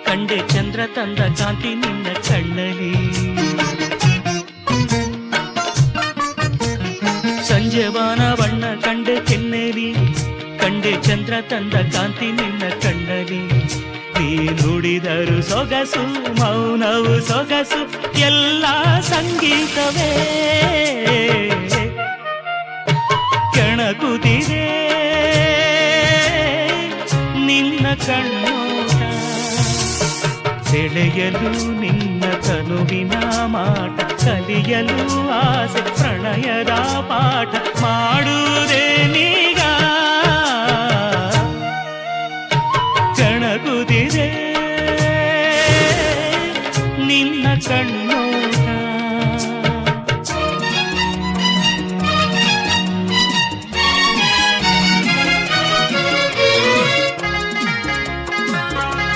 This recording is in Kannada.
ಕಂಡೆ ಚಂದ್ರ ತಂದ ಕಾಂತಿ ನಿನ್ನ ಕಣ್ಣಲಿ. ಸಂಜೆ ಬಾನ ಬಣ್ಣ ಕಂಡೆ ಕೆನ್ನೆಲಿ, ಕಂಡೆ ಚಂದ್ರ ತಂದ ಕಾಂತಿ ನಿನ್ನ ಕಣ್ಣಲಿ. ನೀ ನುಡಿದರು ಸೊಗಸು, ಮೌನವು ಸೊಗಸು, ಎಲ್ಲ ಸಂಗೀತವೇ ಕೆಣಕುತ್ತಿದೆ ನಿನ್ನ ಕಣ್ಣೋಟ. ಸೆಳೆಯಲು ನಿನ್ನ ತನುವಿನ ಮಾಟ, ಕಲಿಯಲು ಆಸೆ ಪ್ರಣಯದ ಪಾಠ ಮಾಡುವುದೇ ನೀ